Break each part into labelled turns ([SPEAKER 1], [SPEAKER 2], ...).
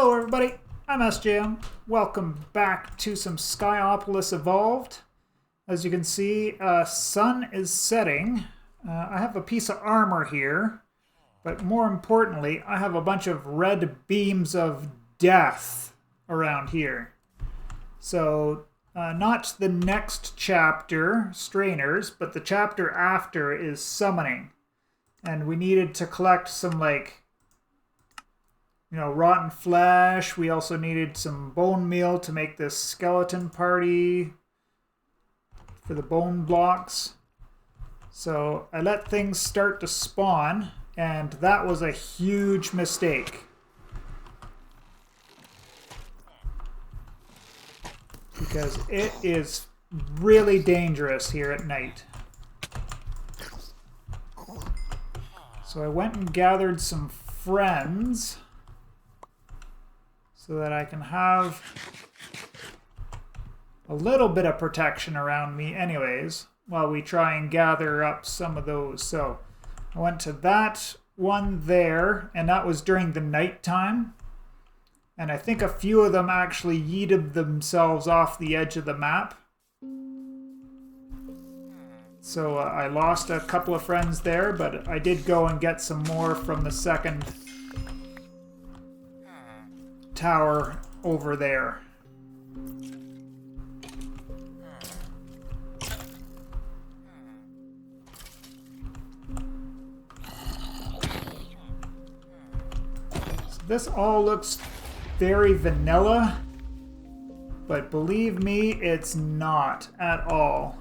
[SPEAKER 1] Hello everybody, I'm SJM. Welcome back to some Skyopolis Evolved. As you can see, sun is setting. I have a piece of armor here, but more importantly, I have a bunch of red beams of death around here. So, not the next chapter, Strainers, but the chapter after is Summoning. And we needed to collect some, rotten flesh. We also needed some bone meal to make this skeleton party for the bone blocks. So I let things start to spawn, and that was a huge mistake. Because it is really dangerous here at night. So I went and gathered some friends so that I can have a little bit of protection around me anyways, while we try and gather up some of those. So I went to that one there, and that was during the night time. And I think a few of them actually yeeted themselves off the edge of the map. So I lost a couple of friends there, but I did go and get some more from the second tower over there. So this all looks very vanilla, but believe me, it's not at all.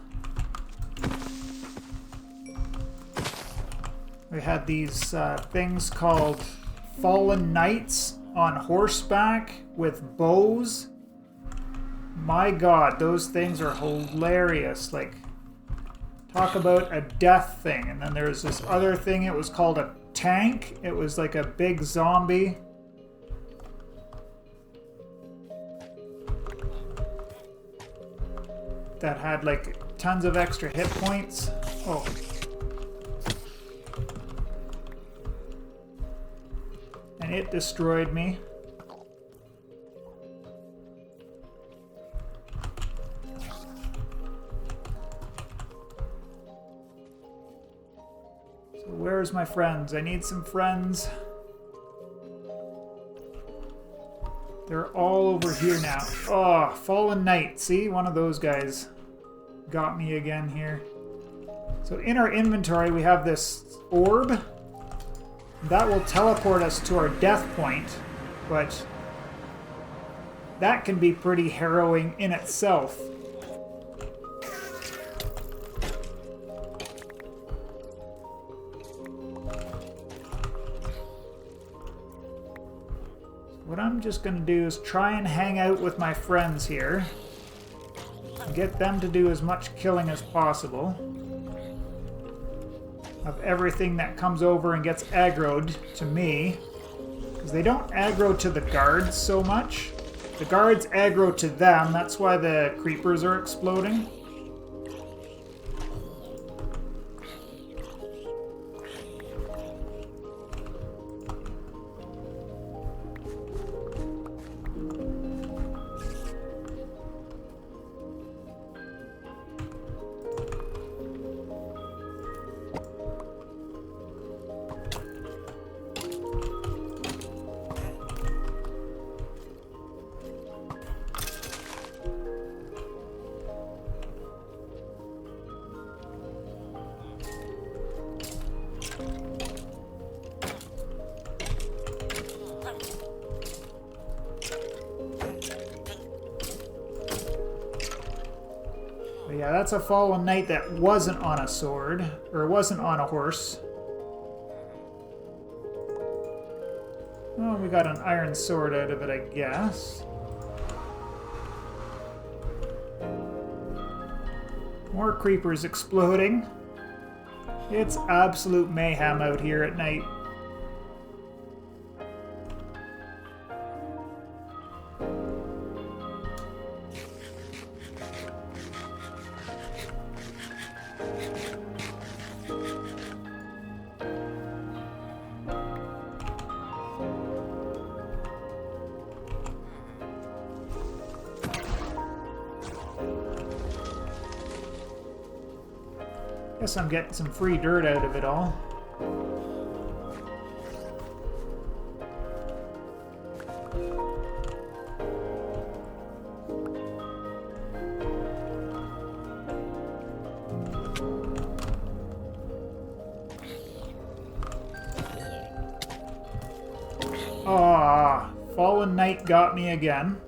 [SPEAKER 1] We had these things called fallen knights on horseback with bows. My god, those things are hilarious. Like, talk about a death thing. And then there's this other thing, it was called a tank. It was like a big zombie. That had like tons of extra hit points. Oh. And it destroyed me. So where's my friends? I need some friends. They're all over here now. Oh, Fallen Knight. See, one of those guys got me again here. So in our inventory we have this orb. That will teleport us to our death point, but that can be pretty harrowing in itself. What I'm just going to do is try and hang out with my friends here and get them to do as much killing as possible of everything that comes over and gets aggroed to me. Because they don't aggro to the guards so much. The guards aggro to them, that's why the creepers are exploding. Yeah, that's a fallen knight that wasn't on a sword, or wasn't on a horse. Oh, we got an iron sword out of it, I guess. More creepers exploding. It's absolute mayhem out here at night. Guess I'm getting some free dirt out of it all. Ah, Fallen Knight got me again.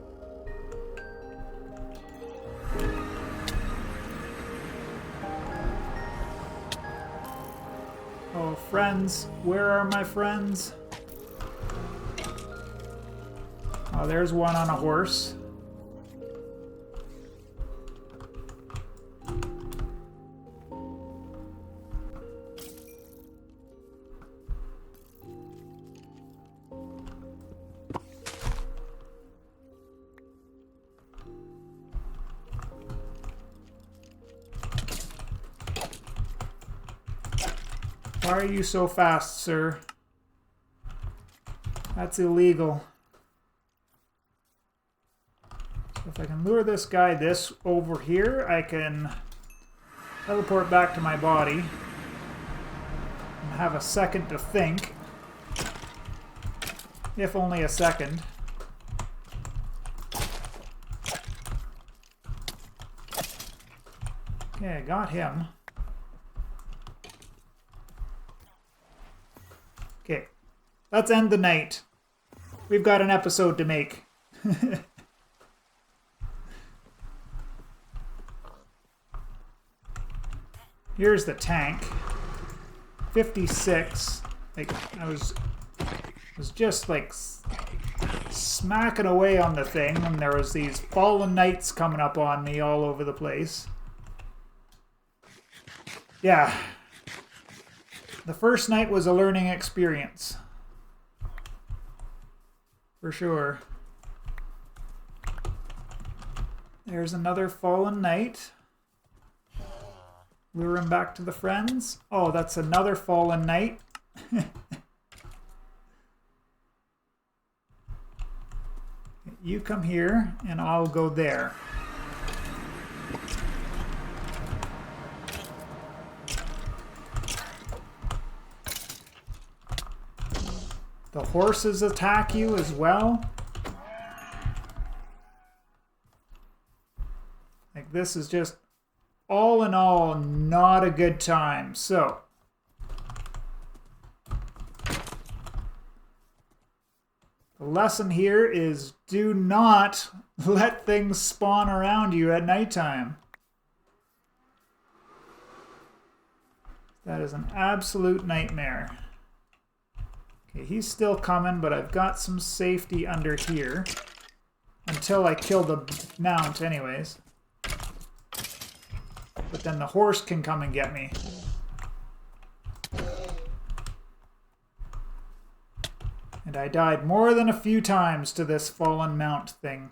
[SPEAKER 1] Oh, friends, where are my friends? Oh, there's one on a horse. Why are you so fast, sir? That's illegal. So if I can lure this guy over here, I can teleport back to my body and have a second to think. If only a second. Okay, I got him. Okay, let's end the night. We've got an episode to make. Here's the tank. 56. Like, I was just like smacking away on the thing when there was these fallen knights coming up on me all over the place. Yeah. The first night was a learning experience. For sure. There's another fallen knight. Lure him back to the friends. Oh, that's another fallen knight. You come here, and I'll go there. The horses attack you as well. Like, this is just, all in all, not a good time. So, the lesson here is do not let things spawn around you at nighttime. That is an absolute nightmare. Okay, he's still coming, but I've got some safety under here. Until I kill the mount anyways. But then the horse can come and get me. And I died more than a few times to this fallen mount thing.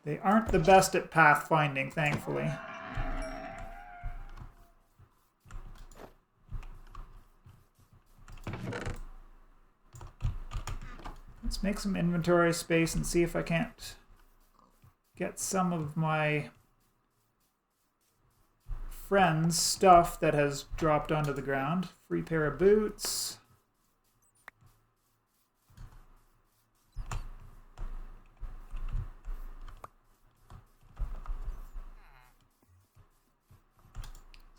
[SPEAKER 1] They aren't the best at pathfinding, thankfully. Let's make some inventory space and see if I can't get some of my friend's stuff that has dropped onto the ground. Free pair of boots.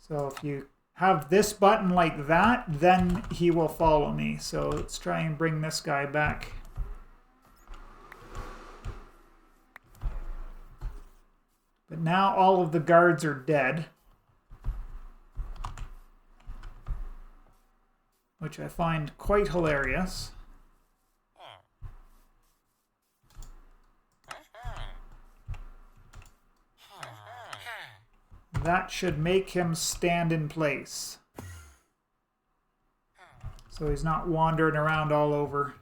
[SPEAKER 1] So if you have this button like that, then he will follow me. So let's try and bring this guy back. But now all of the guards are dead. Which I find quite hilarious. That should make him stand in place. So he's not wandering around all over.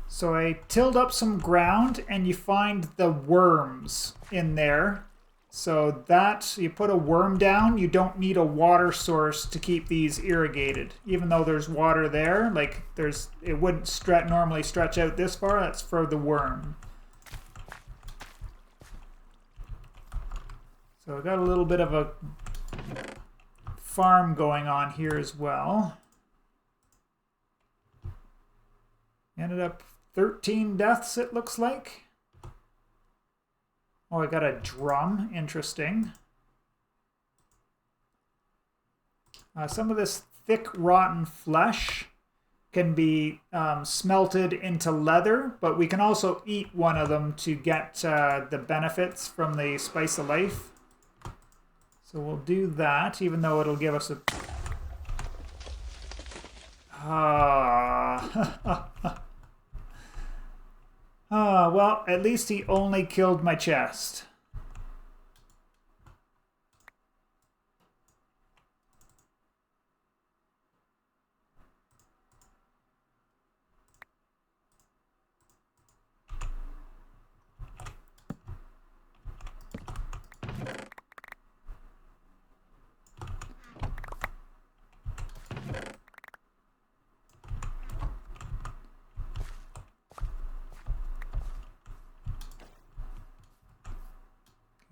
[SPEAKER 1] So I tilled up some ground and you find the worms in there. So that, you put a worm down, you don't need a water source to keep these irrigated. Even though there's water there, like it wouldn't normally stretch out this far, that's for the worm. So I got a little bit of a farm going on here as well. Ended up 13 deaths, it looks like. Oh, I got a drum. Interesting. Some of this thick, rotten flesh can be smelted into leather, but we can also eat one of them to get the benefits from the spice of life. So we'll do that, even though it'll give us a... well, at least he only killed my chest.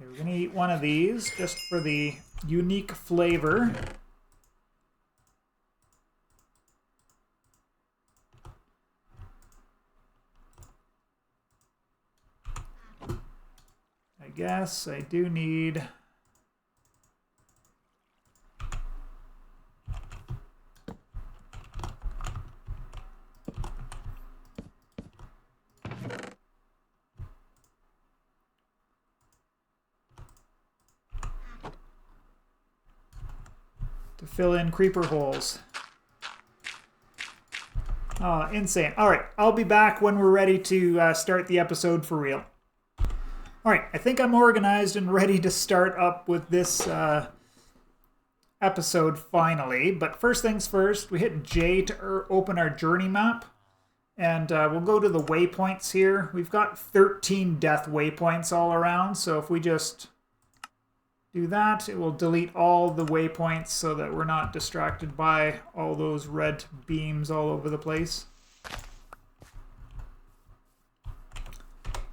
[SPEAKER 1] We're going to eat one of these just for the unique flavor. I guess I do need... to fill in creeper holes. Oh, insane. All right, I'll be back when we're ready to start the episode for real. All right, I think I'm organized and ready to start up with this episode finally. But first things first, we hit J to open our journey map. And we'll go to the waypoints here. We've got 13 death waypoints all around. So if we just do that, it will delete all the waypoints so that we're not distracted by all those red beams all over the place.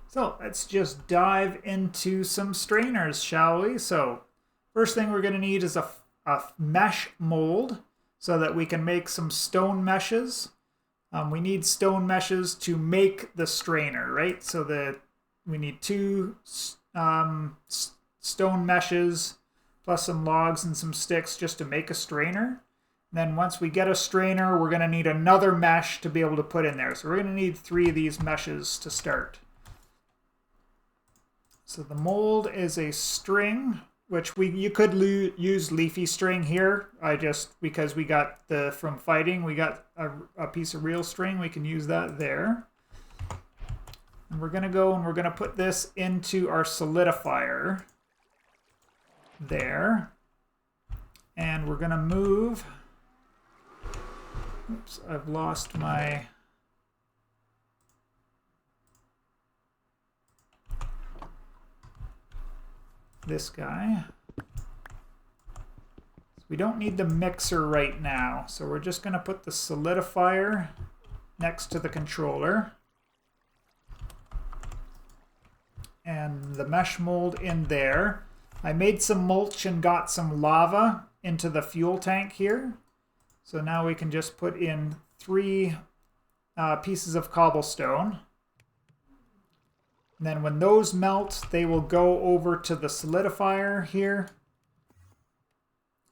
[SPEAKER 1] So let's just dive into some strainers, shall we? So first thing we're going to need is a mesh mold so that we can make some stone meshes. We need stone meshes to make the strainer, right? So we need 2 stone meshes plus some logs and some sticks just to make a strainer. And then once we get a strainer, we're going to need another mesh to be able to put in there. So we're going to need 3 of these meshes to start. So the mold is a string, which you could use leafy string here. Because we got from fighting, we got a piece of real string, we can use that there. And we're going to go and we're going to put this into our solidifier there. And we're going to move. Oops, I've lost my... this guy. We don't need the mixer right now, so we're just going to put the solidifier next to the controller. And the mesh mold in there. I made some mulch and got some lava into the fuel tank here. So now we can just put in 3 pieces of cobblestone. And then when those melt, they will go over to the solidifier here.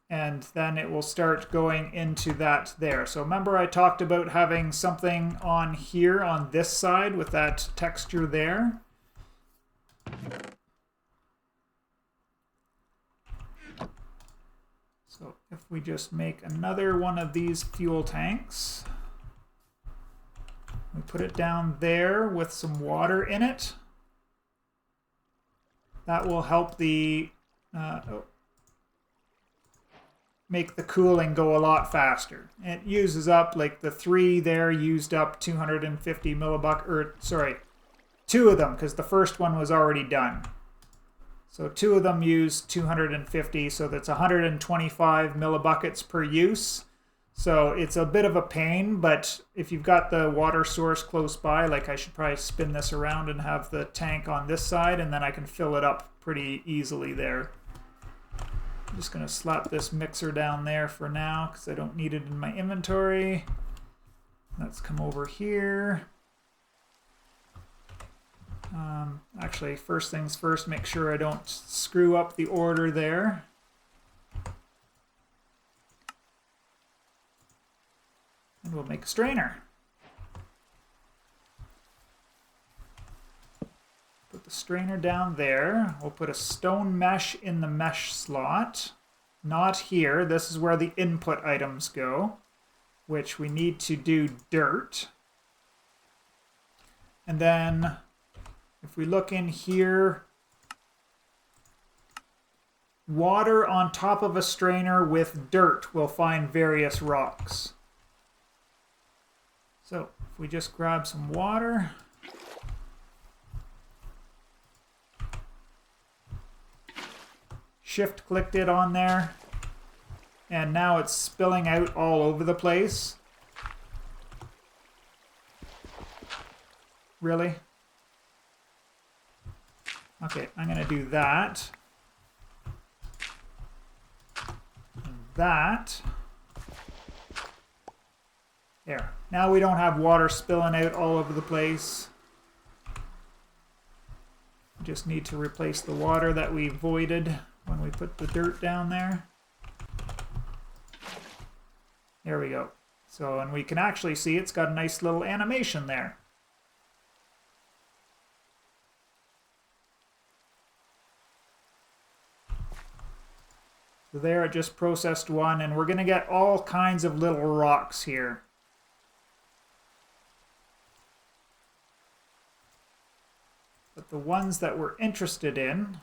[SPEAKER 1] And then it will start going into that there. So remember I talked about having something on here on this side with that texture there. So if we just make another one of these fuel tanks, we put it down there with some water in it. That will help the make the cooling go a lot faster. It uses up, like the 3 there used up 250 millibuck, or sorry, 2 of them, because the first one was already done. So 2 of them use 250, so that's 125 millibuckets per use. So it's a bit of a pain, but if you've got the water source close by, like I should probably spin this around and have the tank on this side, and then I can fill it up pretty easily there. I'm just going to slap this mixer down there for now because I don't need it in my inventory. Let's come over here. Actually, first things first, make sure I don't screw up the order there. And we'll make a strainer. Put the strainer down there. We'll put a stone mesh in the mesh slot. Not here. This is where the input items go, which we need to do dirt. And then if we look in here, water on top of a strainer with dirt will find various rocks. So if we just grab some water. Shift clicked it on there. And now it's spilling out all over the place. Really? Okay, I'm going to do that. And that. There. Now we don't have water spilling out all over the place. We just need to replace the water that we voided when we put the dirt down there. There we go. So, and we can actually see it's got a nice little animation there. So there it just processed one, and we're going to get all kinds of little rocks here. But the ones that we're interested in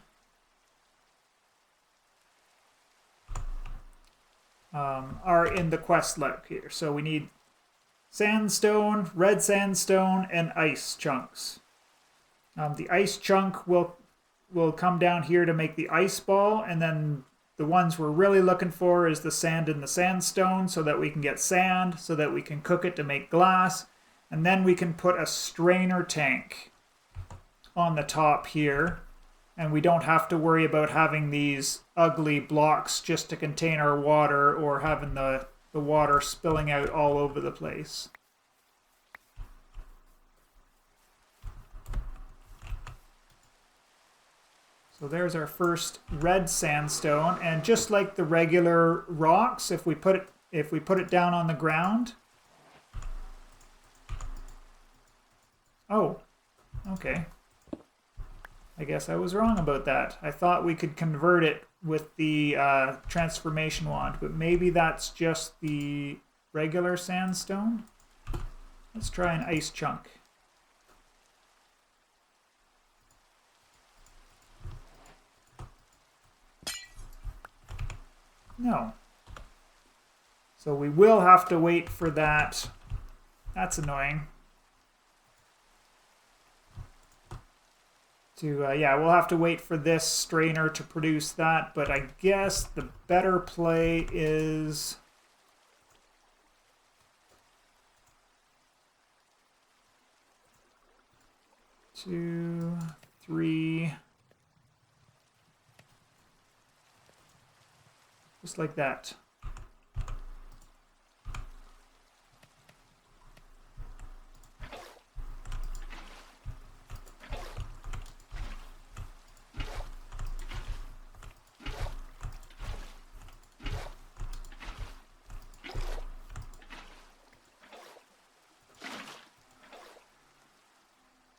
[SPEAKER 1] are in the quest log here. So we need sandstone, red sandstone, and ice chunks. The ice chunk will come down here to make the ice ball, and then the ones we're really looking for is the sand and the sandstone, so that we can get sand, so that we can cook it to make glass, and then we can put a strainer tank on the top here, and we don't have to worry about having these ugly blocks just to contain our water or having the water spilling out all over the place. So there's our first red sandstone, and just like the regular rocks, if we put it down on the ground. Oh, okay. I guess I was wrong about that. I thought we could convert it with the transformation wand, but maybe that's just the regular sandstone. Let's try an ice chunk. No. So we will have to wait for that. That's annoying. Yeah, we'll have to wait for this strainer to produce that, but I guess the better play is... 2, 3... Just like that.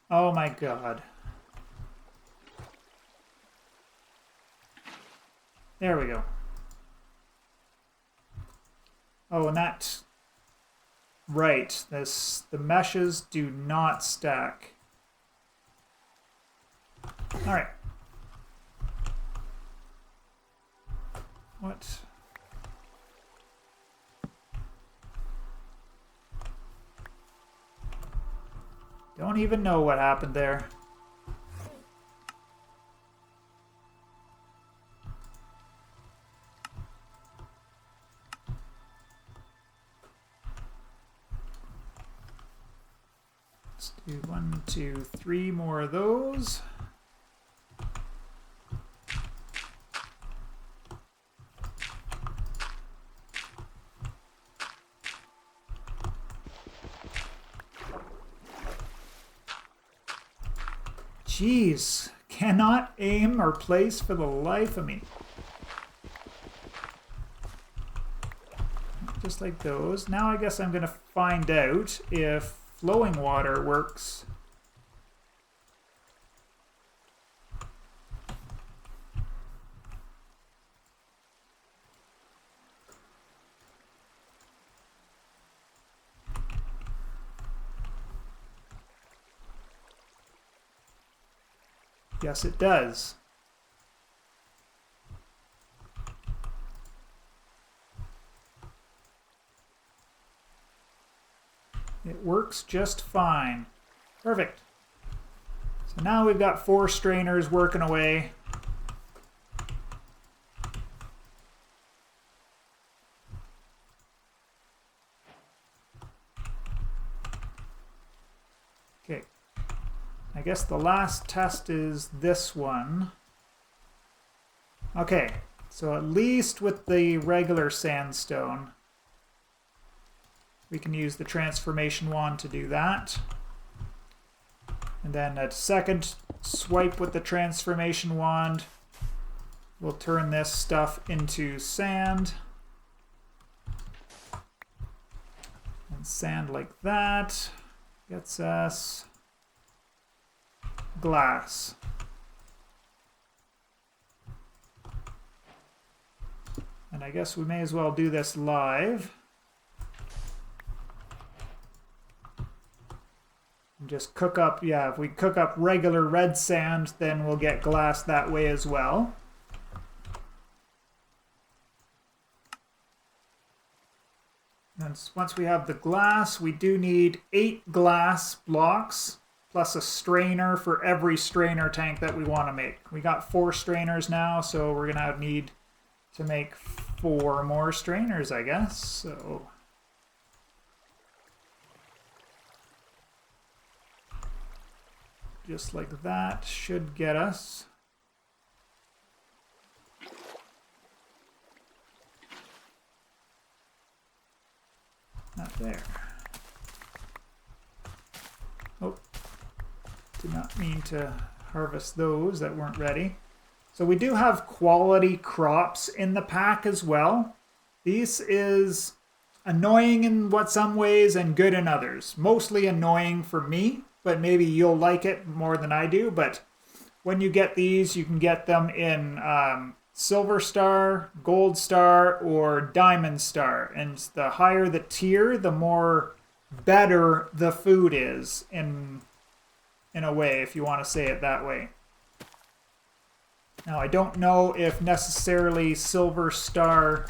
[SPEAKER 1] Oh my God. There we go. Oh, and that... Right, the meshes do not stack. Alright. What? Don't even know what happened there. Let's do 1, 2, 3 more of those. Jeez, cannot aim or place for the life of me. Just like those. Now I guess I'm going to find out if flowing water works. Yes, it does. It works just fine. Perfect. So now we've got 4 strainers working away. Okay. I guess the last test is this one. Okay, so at least with the regular sandstone, we can use the transformation wand to do that. And then a second swipe with the transformation wand will turn this stuff into sand. And sand like that gets us glass. And I guess we may as well do this live. And just cook up, yeah, if we cook up regular red sand, then we'll get glass that way as well. And once we have the glass, we do need 8 glass blocks plus a strainer for every strainer tank that we want to make. We got 4 strainers now, so we're going to need to make 4 more strainers, I guess. So just like that should get us. Not there. Oh, did not mean to harvest those that weren't ready. So we do have quality crops in the pack as well. This is annoying in some ways and good in others. Mostly annoying for me, but maybe you'll like it more than I do. But when you get these, you can get them in Silver Star, Gold Star, or Diamond Star. And the higher the tier, the more better the food is in a way, if you want to say it that way. Now, I don't know if necessarily Silver Star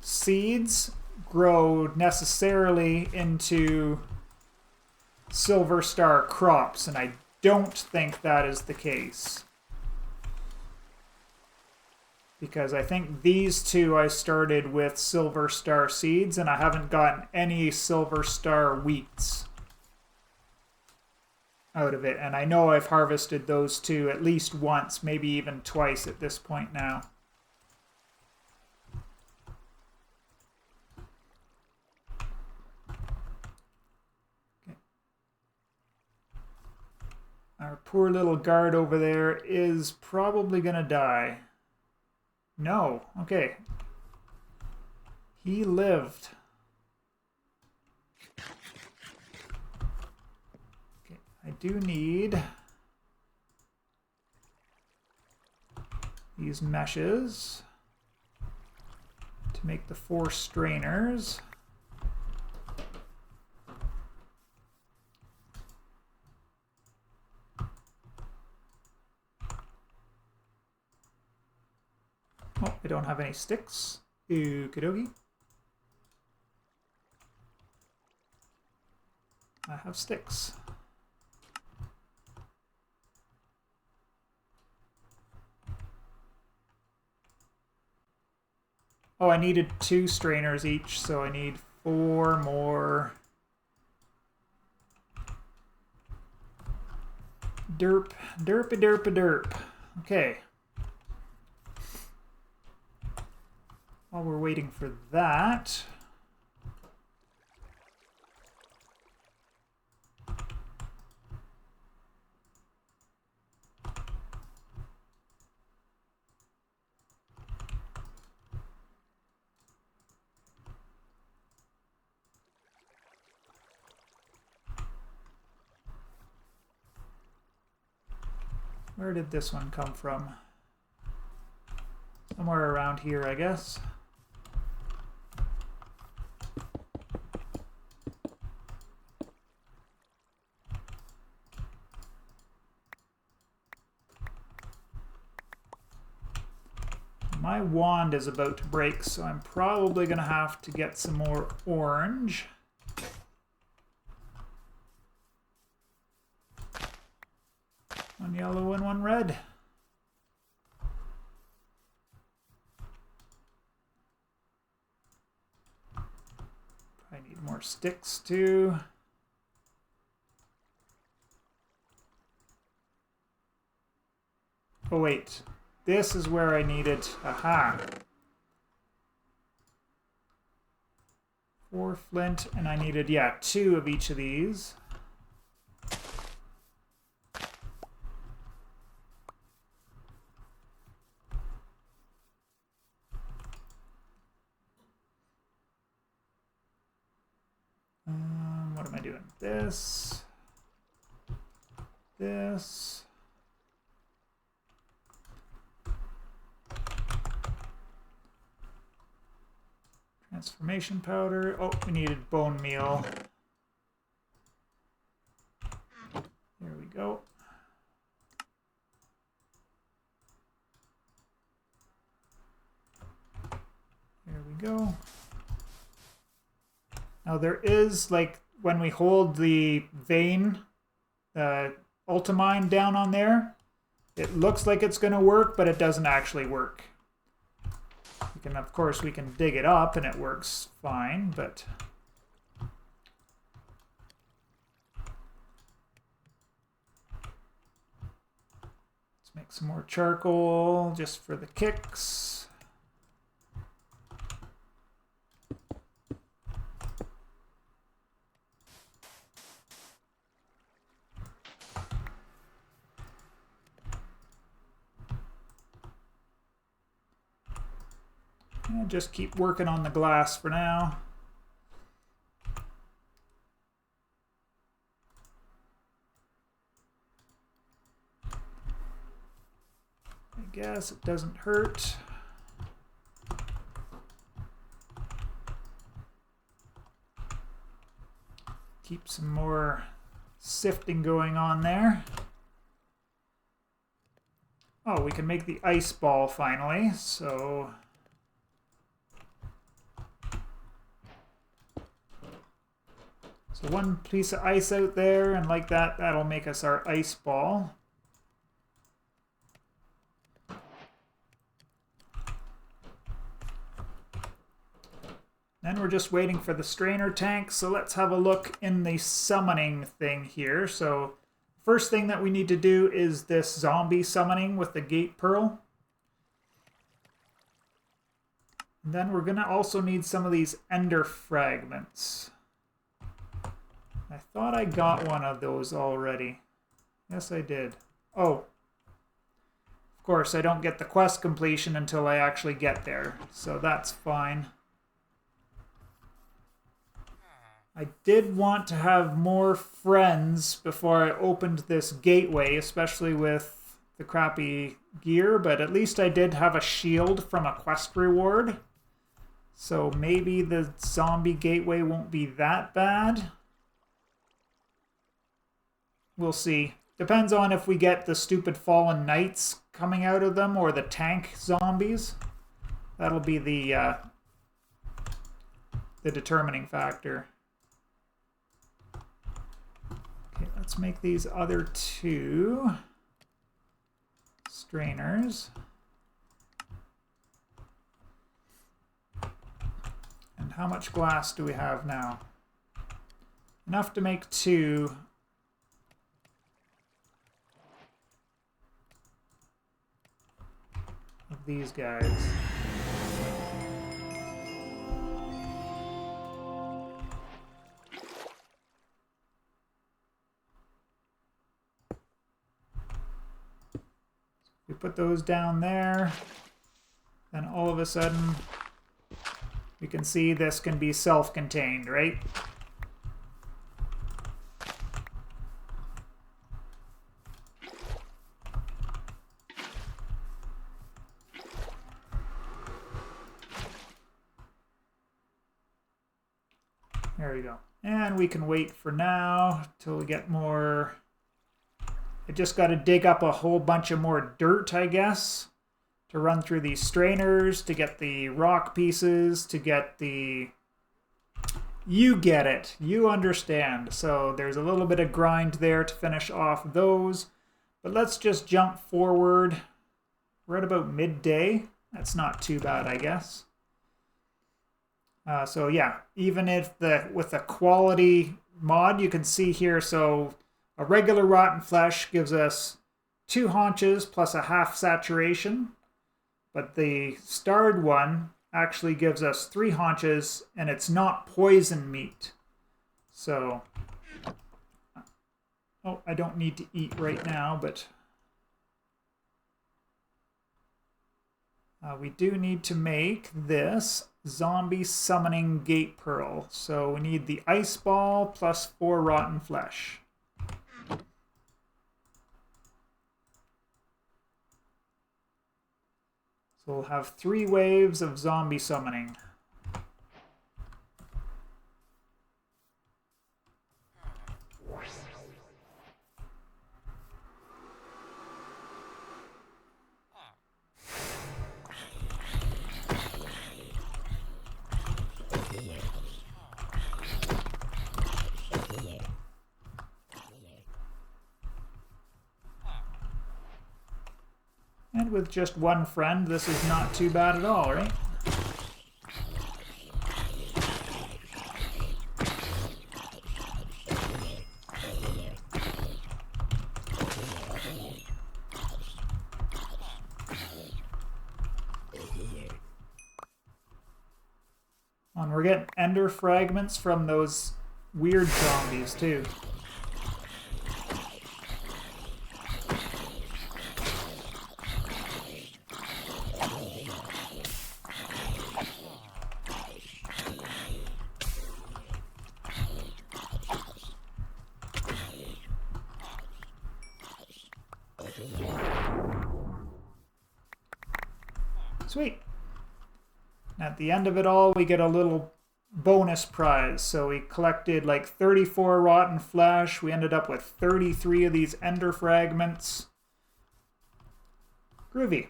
[SPEAKER 1] seeds grow necessarily into Silver Star crops, and I don't think that is the case. Because I think these two I started with Silver Star seeds, and I haven't gotten any Silver Star wheats out of it. And I know I've harvested those two at least once, maybe even twice at this point now. Okay. Our poor little guard over there is probably going to die. No. Okay. He lived. Okay. I do need these meshes to make the 4 strainers. Oh, I don't have any sticks. Okie dokie. I have sticks. Oh, I needed 2 strainers each, so I need 4 more Derp, derpy derpy derp. Okay. While we're waiting for that, where did this one come from? Somewhere around here, I guess. My wand is about to break, so I'm probably going to have to get some more orange. One yellow and one red. I need more sticks too. Oh wait, this is where I needed, aha. 4 flint, and I needed, yeah, 2 of each of these. What am I doing? This. Transformation powder. Oh, we needed bone meal. There we go. There we go. Now there is, like, when we hold the vein, ultimine down on there, it looks like it's going to work, but it doesn't actually work. We can, of course, we can dig it up and it works fine, but let's make some more charcoal just for the kicks. And just keep working on the glass for now. I guess it doesn't hurt. Keep some more sifting going on there. Oh, we can make the ice ball finally, so one piece of ice out there, and like that, that'll make us our ice ball. Then we're just waiting for the strainer tank, so let's have a look in the summoning thing here. So first thing that we need to do is this zombie summoning with the gate pearl. And then we're going to also need some of these ender fragments. I thought I got one of those already. Yes, I did. Oh. Of course, I don't get the quest completion until I actually get there, so that's fine. I did want to have more friends before I opened this gateway, especially with the crappy gear, but at least I did have a shield from a quest reward. So maybe the zombie gateway won't be that bad. We'll see. Depends on if we get the stupid fallen knights coming out of them or the tank zombies. That'll be the determining factor. Okay, let's make these other 2 strainers. And how much glass do we have now? Enough to make 2. these guys. We put those down there, then all of a sudden we can see this can be self-contained, right? There we go. And we can wait for now till we get more. I just got to dig up a whole bunch of more dirt, I guess, to run through these strainers, to get the rock pieces, to get the... You get it. You understand. So there's a little bit of grind there to finish off those. But let's just jump forward. We're at about midday. That's not too bad, I guess. So yeah, even if with the quality mod, you can see here, so a regular rotten flesh gives us 2 haunches plus a half saturation, but the starred one actually gives us 3 haunches, and it's not poison meat. So, oh, I don't need to eat right now, but we do need to make this zombie summoning gate pearl. So we need the ice ball plus 4 rotten flesh. So we'll have 3 waves of zombie summoning. And with just 1 friend, this is not too bad at all, right? And we're getting ender fragments from those weird zombies, too. Sweet. At the end of it all, we get a little bonus prize. So we collected like 34 rotten flesh. We ended up with 33 of these ender fragments. Groovy.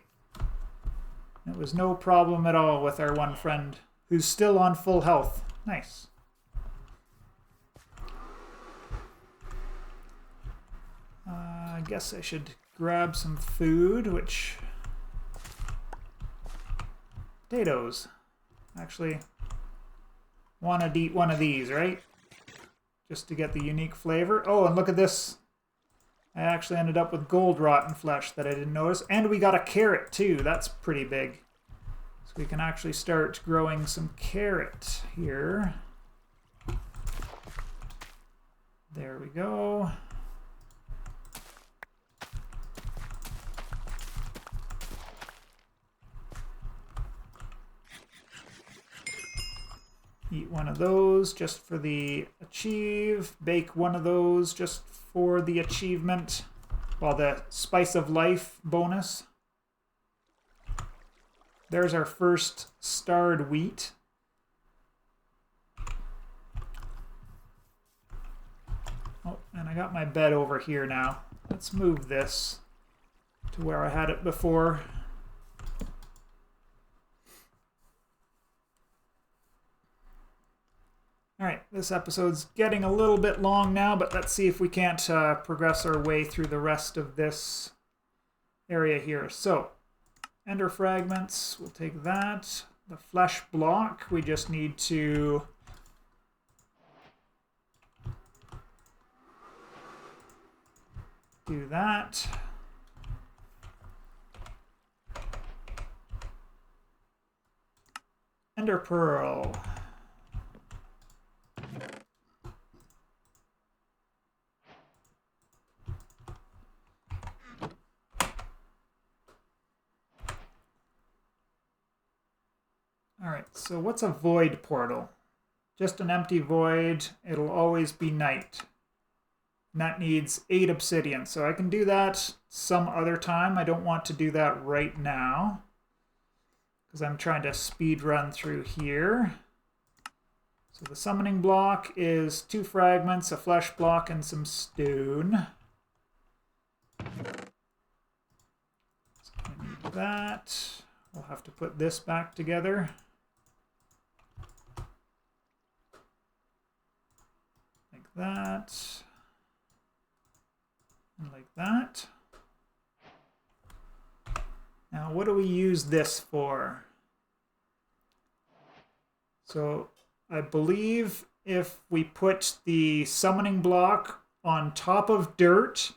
[SPEAKER 1] It was no problem at all with our 1 friend who's still on full health. Nice. I guess I should grab some food, which... Potatoes. Actually, want to eat one of these, right? Just to get the unique flavor. Oh, and look at this. I actually ended up with gold rotten flesh that I didn't notice. And we got a carrot, too. That's pretty big. So we can actually start growing some carrot here. There we go. Eat one of those just for the achieve. Bake one of those just for the achievement. Well, the spice of life bonus. There's our first starred wheat. Oh, and I got my bed over here now. Let's move this to where I had it before. Alright, this episode's getting a little bit long now, but let's see if we can't progress our way through the rest of this area here. So, ender fragments, we'll take that. The flesh block, we just need to do that. Ender Pearl. Alright, so what's a void portal? Just an empty void. It'll always be night. And that needs 8 obsidian. So I can do that some other time. I don't want to do that right now, because I'm trying to speed run through here. So the summoning block is 2 fragments, a flesh block, and some stone. So I need that. We'll have to put this back together. Like that. And like that. Now, what do we use this for? So, I believe if we put the summoning block on top of dirt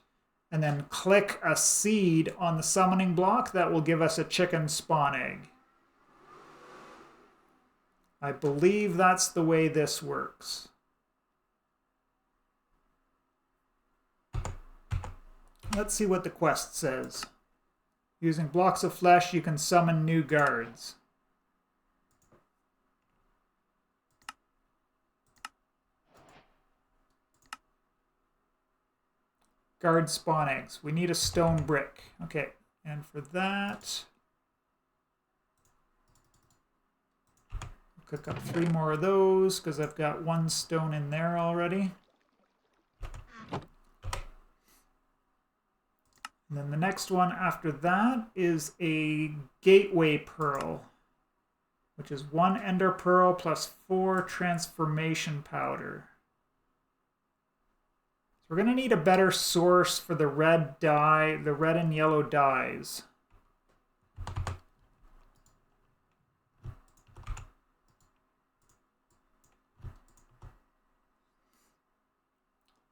[SPEAKER 1] and then click a seed on the summoning block, that will give us a chicken spawn egg. I believe that's the way this works. Let's see what the quest says. Using blocks of flesh, you can summon new guards. Guard spawn eggs. We need a stone brick. Okay, and for that, I'll cook up 3 more of those because I've got 1 stone in there already. And then the next one after that is a gateway pearl, which is 1 ender pearl plus 4 transformation powder. So we're going to need a better source for the red dye, the red and yellow dyes.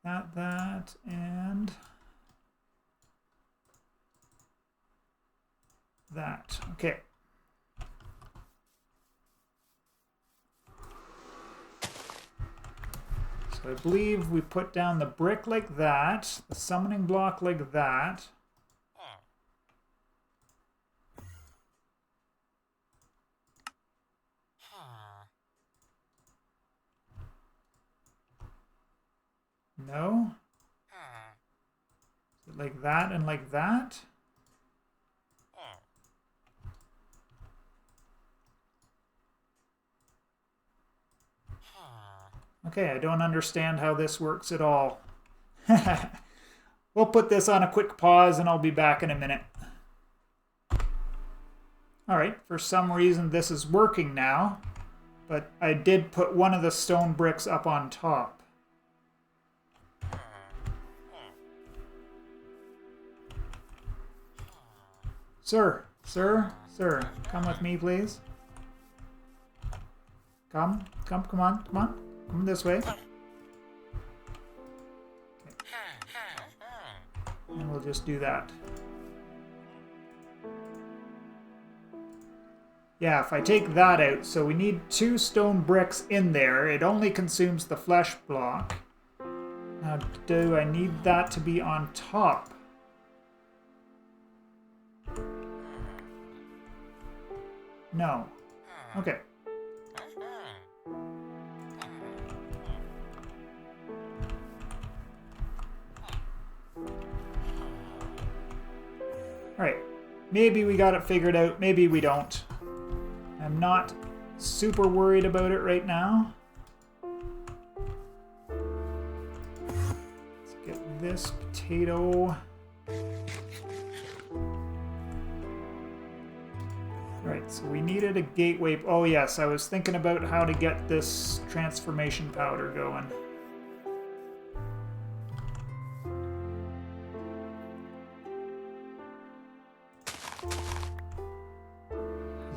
[SPEAKER 1] That, and that. Okay. So I believe we put down the brick like that, the summoning block like that. No? Is it like that and like that? Okay, I don't understand how this works at all. We'll put this on a quick pause and I'll be back in a minute. Alright, for some reason this is working now, but I did put one of the stone bricks up on top. Sir, come with me, please. Come on. Come this way. Okay. And we'll just do that. Yeah, if I take that out, so we need 2 stone bricks in there. It only consumes the flesh block. Now, do I need that to be on top? No. Okay. Alright, maybe we got it figured out, maybe we don't. I'm not super worried about it right now. Let's get this potato. Right, so we needed a gateway. Oh yes, I was thinking about how to get this transformation powder going.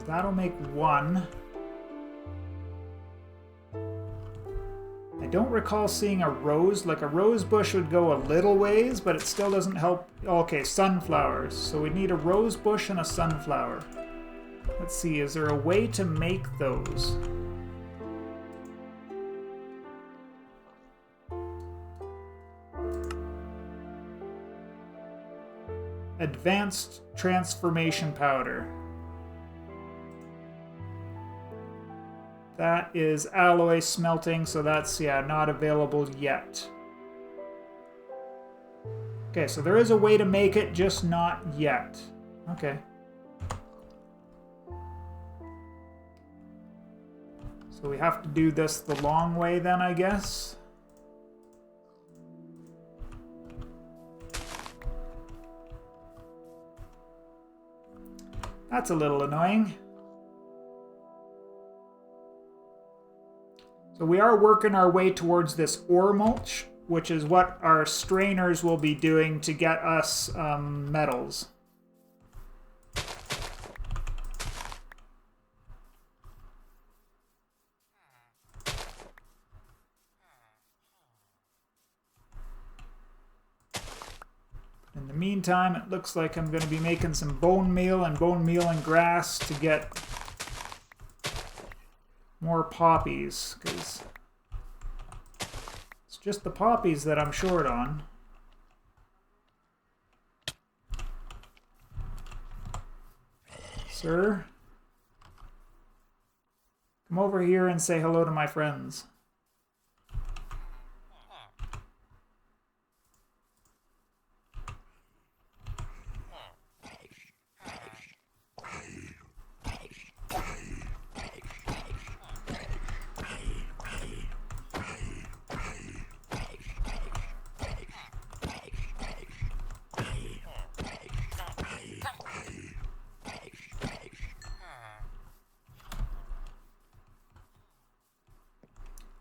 [SPEAKER 1] That'll make 1. I don't recall seeing a rose. Like a rose bush would go a little ways, but it still doesn't help. Okay, sunflowers. So we need a rose bush and a sunflower. Let's see, is there a way to make those? Advanced transformation powder. That is alloy smelting, so that's, yeah, not available yet. Okay, so there is a way to make it, just not yet. Okay. So we have to do this the long way then, I guess. That's a little annoying. So we are working our way towards this ore mulch, which is what our strainers will be doing to get us metals. In the meantime, it looks like I'm going to be making some bone meal and grass to get more poppies, because it's just the poppies that I'm short on. Sir, come over here and say hello to my friends.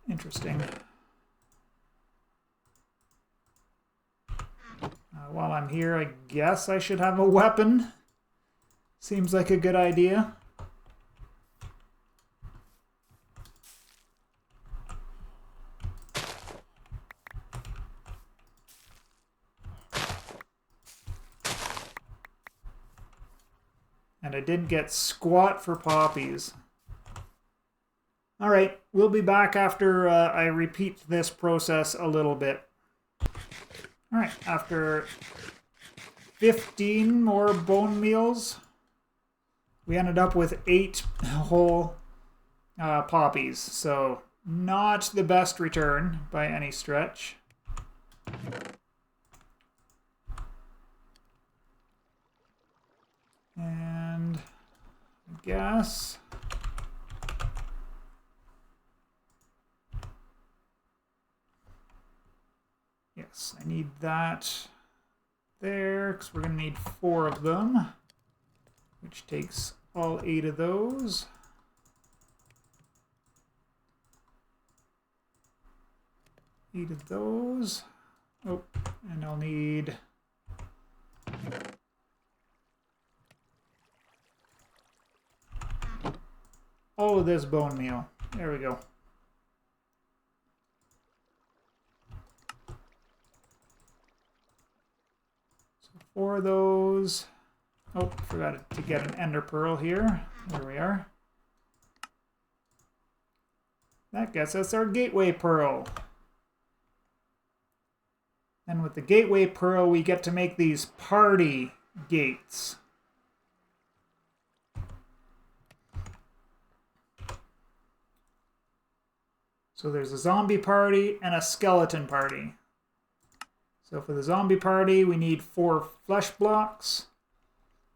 [SPEAKER 1] Interesting. While I'm here, I guess I should have a weapon. Seems like a good idea. And I did get squat for poppies. Alright, we'll be back after I repeat this process a little bit. Alright, after 15 more bone meals, we ended up with 8 whole poppies. So, not the best return by any stretch. And I guess... yes, I need that there, because we're going to need 4 of them, which takes all 8 of those. Eight of those. Oh, and I'll need... all of this bone meal. There we go. So 4 of those. Oh, forgot to get an ender pearl here. There we are. That gets us our gateway pearl. And with the gateway pearl, we get to make these party gates. So there's a zombie party and a skeleton party. So for the zombie party, we need 4 flesh blocks.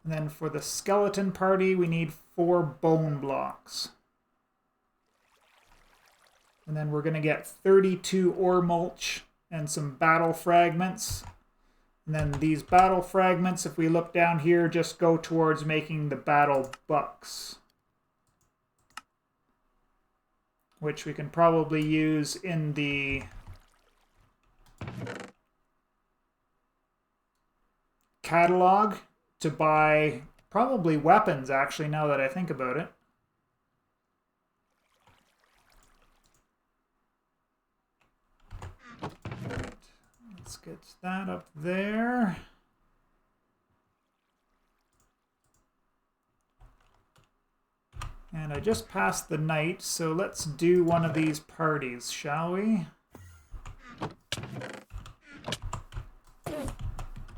[SPEAKER 1] And then for the skeleton party, we need 4 bone blocks. And then we're going to get 32 ore mulch and some battle fragments. And then these battle fragments, if we look down here, just go towards making the battle bucks, which we can probably use in the catalog to buy probably weapons, actually, now that I think about it. Let's get that up there. And I just passed the night, so let's do one of these parties, shall we?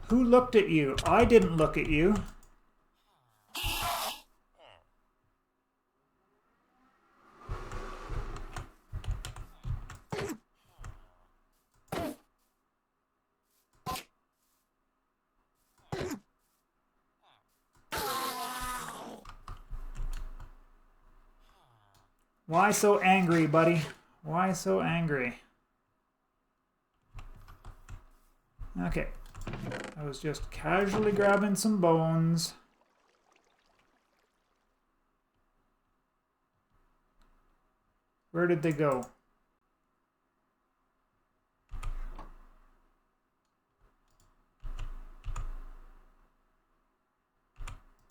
[SPEAKER 1] Who looked at you? I didn't look at you. Why so angry, buddy? Why so angry? Okay. I was just casually grabbing some bones. Where did they go?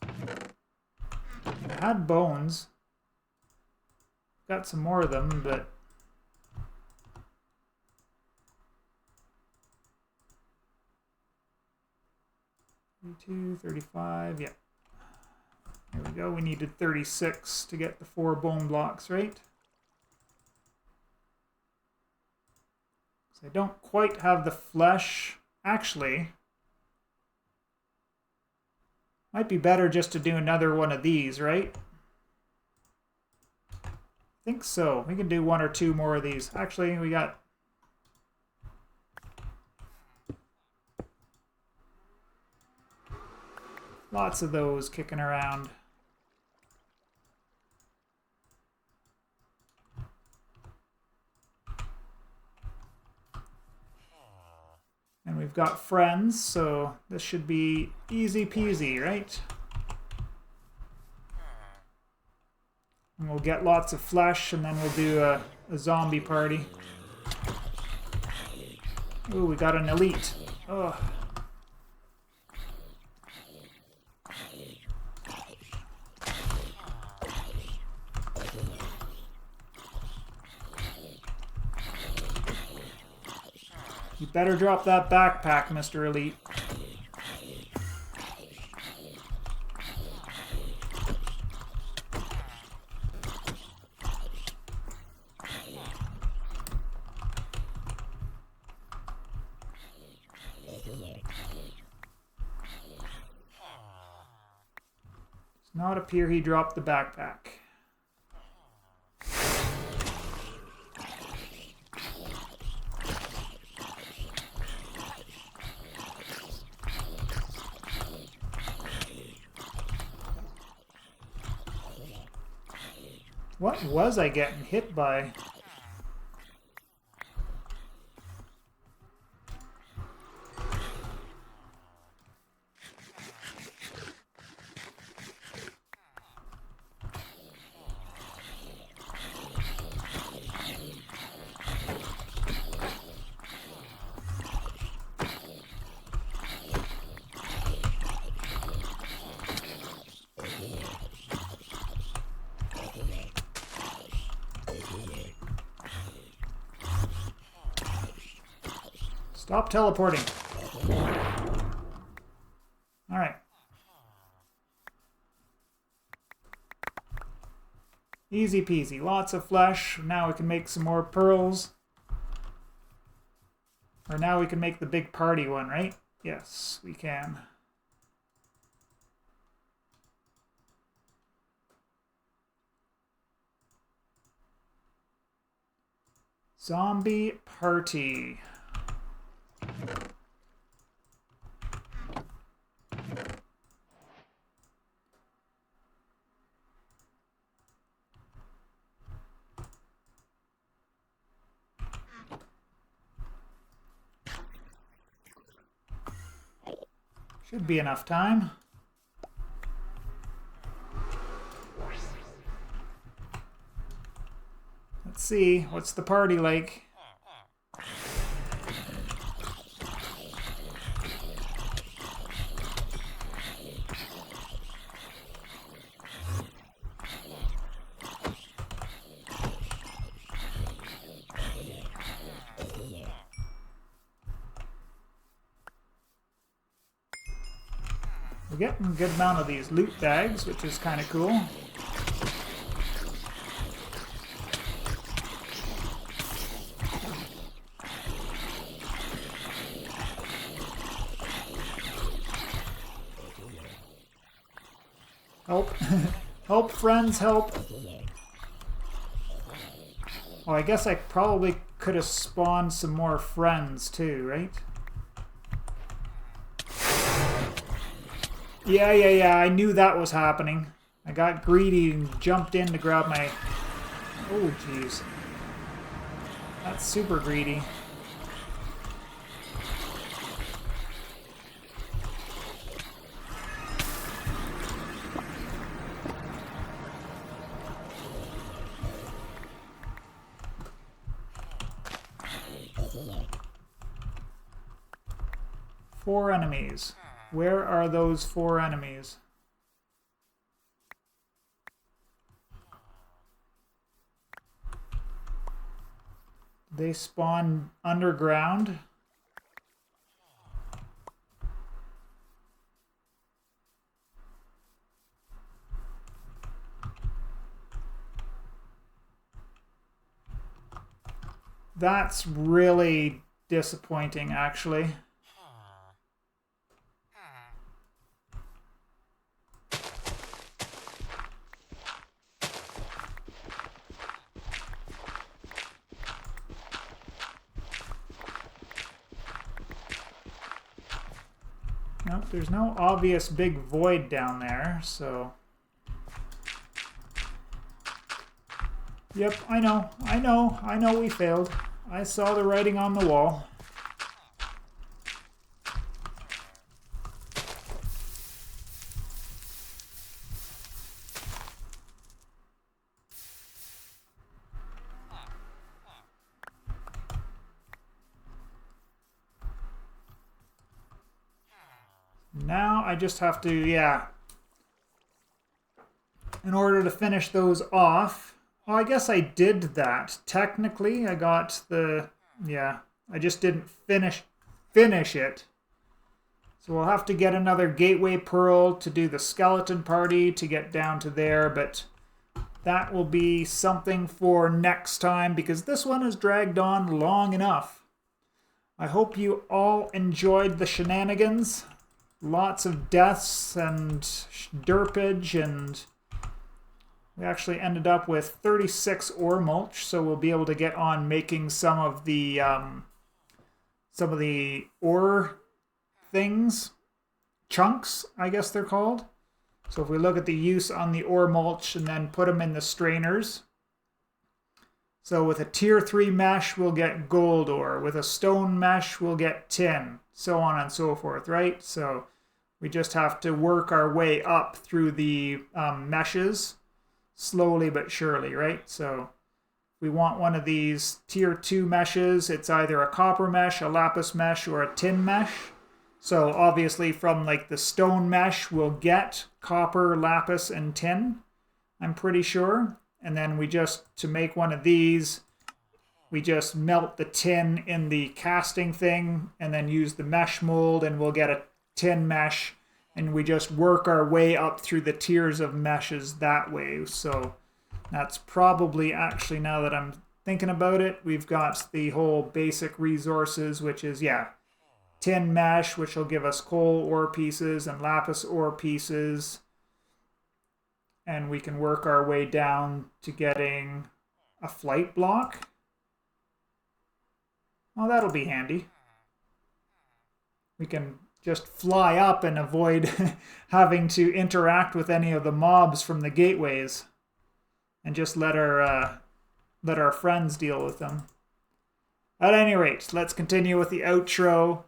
[SPEAKER 1] I had bones. Got some more of them, but 32, 35, yeah. There we go. We needed 36 to get the 4 bone blocks, right? So I don't quite have the flesh. Actually, might be better just to do another one of these, right? I think so. We can do 1 or 2 more of these. Actually, we got lots of those kicking around. And we've got friends, so this should be easy peasy, right? And we'll get lots of flesh, and then we'll do a zombie party. Ooh, we got an elite. Ugh. You better drop that backpack, Mr. Elite. Does not appear he dropped the backpack. What was I getting hit by? Stop teleporting. All right. Easy peasy. Lots of flesh. Now we can make some more pearls. Or now we can make the big party one, right? Yes, we can. Zombie party. Should be enough time. Let's see, what's the party like? We're getting a good amount of these loot bags, which is kind of cool. Help. Help, friends, help. Oh, I guess I probably could have spawned some more friends too, right? Yeah, I knew that was happening. I got greedy and jumped in to grab my... Oh, jeez. That's super greedy. Four enemies. Where are those four enemies? They spawn underground. That's really disappointing, actually. Nope, there's no obvious big void down there, so... Yep, I know we failed. I saw the writing on the wall. Now I just have to, yeah. In order to finish those off, well, I guess I did that. Technically, I got the, yeah, I just didn't finish it. So we'll have to get another gateway pearl to do the skeleton party to get down to there, but that will be something for next time because this one has dragged on long enough. I hope you all enjoyed the shenanigans. Lots of deaths and derpage, and we actually ended up with 36 ore mulch, so we'll be able to get on making some of the ore things, chunks, I guess they're called. So if we look at the use on the ore mulch and then put them in the strainers. So with a tier 3 mesh, we'll get gold ore. With a stone mesh, we'll get tin, so on and so forth, right? So we just have to work our way up through the meshes, slowly but surely, right? So we want one of these tier 2 meshes. It's either a copper mesh, a lapis mesh, or a tin mesh. So obviously from like the stone mesh, we'll get copper, lapis, and tin, I'm pretty sure. And then we just, to make one of these, we just melt the tin in the casting thing and then use the mesh mold and we'll get a tin mesh, and we just work our way up through the tiers of meshes that way. So that's probably, actually, now that I'm thinking about it, we've got the whole basic resources, which is, yeah, tin mesh, which will give us coal ore pieces and lapis ore pieces. And we can work our way down to getting a flight block. Oh, that'll be handy. We can just fly up and avoid having to interact with any of the mobs from the gateways, and just let our friends deal with them. At any rate, let's continue with the outro.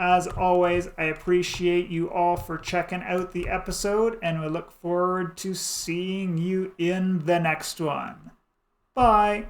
[SPEAKER 1] As always, I appreciate you all for checking out the episode, and we look forward to seeing you in the next one. Bye!